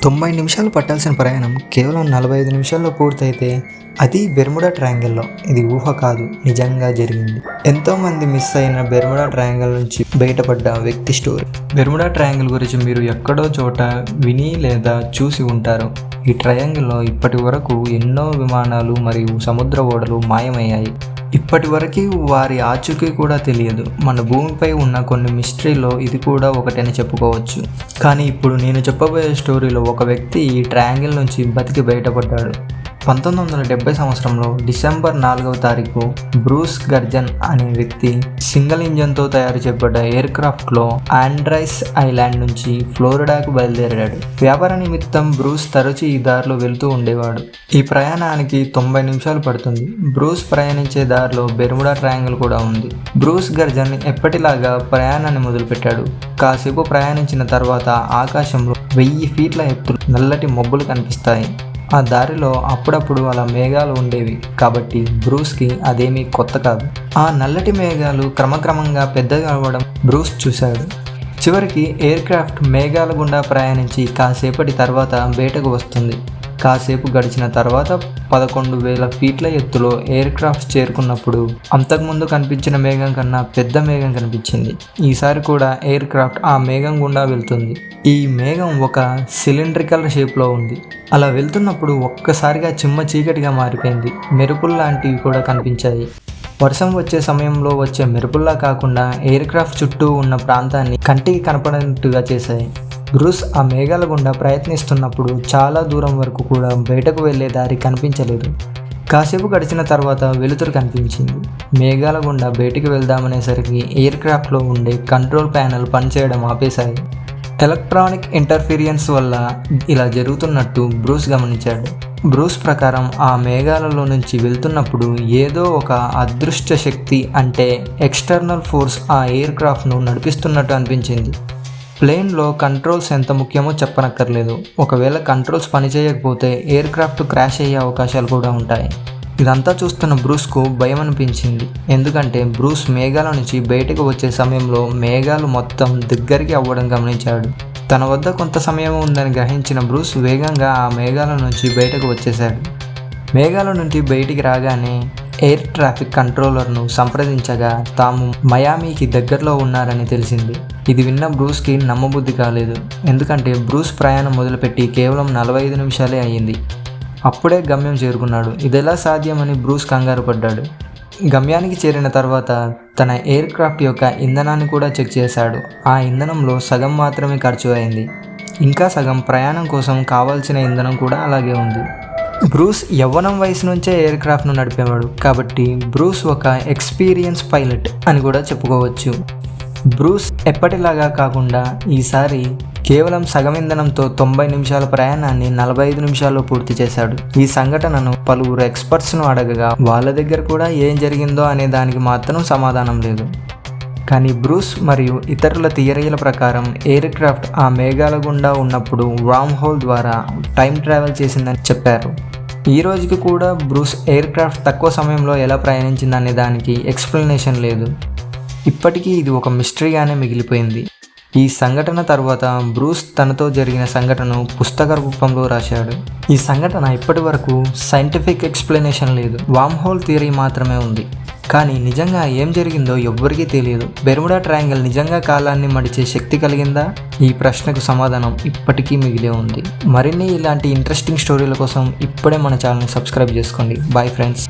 90 నిమిషాలు పట్టాల్సిన ప్రయాణం కేవలం 45 నిమిషాల్లో పూర్తయితే అది బెర్ముడా ట్రయాంగిల్లో. ఇది ఊహ కాదు, నిజంగా జరిగింది. ఎంతోమంది మిస్ అయిన బెర్ముడా ట్రయాంగిల్ నుంచి బయటపడ్డ వ్యక్తి స్టోరీ. బెర్ముడా ట్రయాంగిల్ గురించి మీరు ఎక్కడో చోట విని లేదా చూసి ఉంటారు. ఈ ట్రయాంగిల్లో ఇప్పటి వరకు ఎన్నో విమానాలు మరియు సముద్ర ఓడలు మాయమయ్యాయి. ఇప్పటి వరకు వారి ఆచూకీ కూడా తెలియదు. మన భూమిపై ఉన్న కొన్ని మిస్టరీలో ఇది కూడా ఒకటని చెప్పుకోవచ్చు. కానీ ఇప్పుడు నేను చెప్పబోయే స్టోరీలో ఒక వ్యక్తి ఈ ట్రయాంగిల్ నుంచి బతికి బయటపడ్డాడు. 1970 సంవత్సరంలో డిసెంబర్ 4వ తారీఖు బ్రూస్ గర్జన్ అనే వ్యక్తి సింగిల్ ఇంజన్తో తయారు చేయబడ్డ ఎయిర్ క్రాఫ్ట్లో ఆండ్రైస్ ఐలాండ్ నుంచి ఫ్లోరిడాకు బయలుదేరాడు. వ్యాపార నిమిత్తం బ్రూస్ తరచూ ఈ దారిలో వెళ్తూ ఉండేవాడు. ఈ ప్రయాణానికి 90 నిమిషాలు పడుతుంది. బ్రూస్ ప్రయాణించే దారిలో బెర్ముడా ట్రయాంగిల్ కూడా ఉంది. బ్రూస్ గర్జన్ ఎప్పటిలాగా ప్రయాణాన్ని మొదలుపెట్టాడు. కాసేపు ప్రయాణించిన తర్వాత ఆకాశంలో 1000 ఫీట్ల ఎత్తు నల్లటి మబ్బులు కనిపిస్తాయి. ఆ దారిలో అప్పుడప్పుడు అలా మేఘాలు ఉండేవి కాబట్టి బ్రూస్కి అదేమీ కొత్త కాదు. ఆ నల్లటి మేఘాలు క్రమక్రమంగా పెద్దగా అవ్వడం బ్రూస్ చూశాడు. చివరికి ఎయిర్ క్రాఫ్ట్ మేఘాల గుండా ప్రయాణించి కాసేపటి తర్వాత బయటకు వస్తుంది. కాసేపు గడిచిన తర్వాత 11,000 ఫీట్ల ఎత్తులో ఎయిర్ క్రాఫ్ట్ చేరుకున్నప్పుడు అంతకుముందు కనిపించిన మేఘం కన్నా పెద్ద మేఘం కనిపించింది. ఈసారి కూడా ఎయిర్ క్రాఫ్ట్ ఆ మేఘం గుండా వెళ్తుంది. ఈ మేఘం ఒక సిలిండ్రికల్ షేప్లో ఉంది. అలా వెళ్తున్నప్పుడు ఒక్కసారిగా చిమ్మ చీకటిగా మారిపోయింది. మెరుపుల్లాంటివి కూడా కనిపించాయి. వర్షం వచ్చే సమయంలో వచ్చే మెరుపుల్లా కాకుండా ఎయిర్ క్రాఫ్ట్ చుట్టూ ఉన్న ప్రాంతాన్ని కంటికి కనపడినట్టుగా చేశాయి. బ్రూస్ ఆ మేఘాల గుండా ప్రయత్నిస్తున్నప్పుడు చాలా దూరం వరకు కూడా బయటకు వెళ్ళే దారి కనిపించలేదు. కాసేపు గడిచిన తర్వాత వెలుతురు కనిపించింది. మేఘాల గుండా బయటికి వెళ్దామనేసరికి ఎయిర్ క్రాఫ్ట్లో ఉండే కంట్రోల్ ప్యానెల్ పనిచేయడం ఆపేశాయి. ఎలక్ట్రానిక్ ఇంటర్ఫీరియన్స్ వల్ల ఇలా జరుగుతున్నట్టు బ్రూస్ గమనించాడు. బ్రూస్ ప్రకారం ఆ మేఘాలలో నుంచి వెళ్తున్నప్పుడు ఏదో ఒక అదృశ్య శక్తి అంటే ఎక్స్టర్నల్ ఫోర్స్ ఆ ఎయిర్ క్రాఫ్ట్ను నడిపిస్తున్నట్టు అనిపించింది. ప్లేన్లో కంట్రోల్స్ ఎంత ముఖ్యమో చెప్పనక్కర్లేదు. ఒకవేళ కంట్రోల్స్ పనిచేయకపోతే ఎయిర్ క్రాఫ్ట్ క్రాష్ అయ్యే అవకాశాలు కూడా ఉంటాయి. ఇదంతా చూస్తున్న బ్రూస్కు భయం అనిపించింది. ఎందుకంటే బ్రూస్ మేఘాల నుంచి బయటకు వచ్చే సమయంలో మేఘాలు మొత్తం దగ్గరికి అవ్వడం గమనించాడు. తన వద్ద కొంత సమయం ఉందని గ్రహించిన బ్రూస్ వేగంగా ఆ మేఘాల నుంచి బయటకు వచ్చేశాడు. మేఘాల నుండి బయటికి రాగానే ఎయిర్ ట్రాఫిక్ కంట్రోలర్ను సంప్రదించగా తాము మయామీకి దగ్గరలో ఉన్నారని తెలిసింది. ఇది విన్న బ్రూస్కి నమ్మబుద్ధి కాలేదు. ఎందుకంటే బ్రూస్ ప్రయాణం మొదలుపెట్టి కేవలం 45 నిమిషాలే అయ్యింది. అప్పుడే గమ్యం చేరుకున్నాడు. ఇదెలా సాధ్యమని బ్రూస్ కంగారు పడ్డాడు. గమ్యానికి చేరిన తర్వాత తన ఎయిర్ క్రాఫ్ట్ యొక్క ఇంధనాన్ని కూడా చెక్ చేశాడు. ఆ ఇంధనంలో సగం మాత్రమే ఖర్చు అయింది. ఇంకా సగం ప్రయాణం కోసం కావాల్సిన ఇంధనం కూడా అలాగే ఉంది. బ్రూస్ యవ్వనం వయసు నుంచే ఎయిర్ క్రాఫ్ట్ను నడిపేవాడు కాబట్టి బ్రూస్ ఒక ఎక్స్పీరియన్స్ పైలట్ అని కూడా చెప్పుకోవచ్చు. బ్రూస్ ఎప్పటిలాగా కాకుండా ఈసారి కేవలం సగం ఇంధనంతో 90 నిమిషాల ప్రయాణాన్ని 45 నిమిషాల్లో పూర్తి చేశాడు. ఈ సంఘటనను పలువురు ఎక్స్పర్ట్స్ను అడగగా వాళ్ళ దగ్గర కూడా ఏం జరిగిందో అనే దానికి మాత్రం సమాధానం లేదు. కానీ బ్రూస్ మరియు ఇతరుల థియరీల ప్రకారం ఎయిర్ క్రాఫ్ట్ ఆ మేఘాల గుండా ఉన్నప్పుడు వార్మ్ హోల్ ద్వారా టైం ట్రావెల్ చేసిందని చెప్పారు. ఈ రోజుకి కూడా బ్రూస్ ఎయిర్ క్రాఫ్ట్ తక్కువ సమయంలో ఎలా ప్రయాణించిందనే దానికి ఎక్స్ప్లెనేషన్ లేదు. ఇప్పటికీ ఇది ఒక మిస్టరీగానే మిగిలిపోయింది. ఈ సంఘటన తర్వాత బ్రూస్ తనతో జరిగిన సంఘటనను పుస్తక రూపంలో రాశాడు. ఈ సంఘటన ఇప్పటి వరకు సైంటిఫిక్ ఎక్స్ప్లెనేషన్ లేదు. వార్మ్ హోల్ థియరీ మాత్రమే ఉంది. కానీ నిజంగా ఏం జరిగిందో ఎవ్వరికీ తెలియదు. బెర్ముడా ట్రయాంగిల్ నిజంగా కాలాన్ని మడిచే శక్తి కలిగిందా? ఈ ప్రశ్నకు సమాధానం ఇప్పటికీ మిగిలే ఉంది. మరిన్ని ఇలాంటి ఇంట్రెస్టింగ్ స్టోరీల కోసం ఇప్పుడే మన ఛానల్ని సబ్స్క్రైబ్ చేసుకోండి. Bye friends.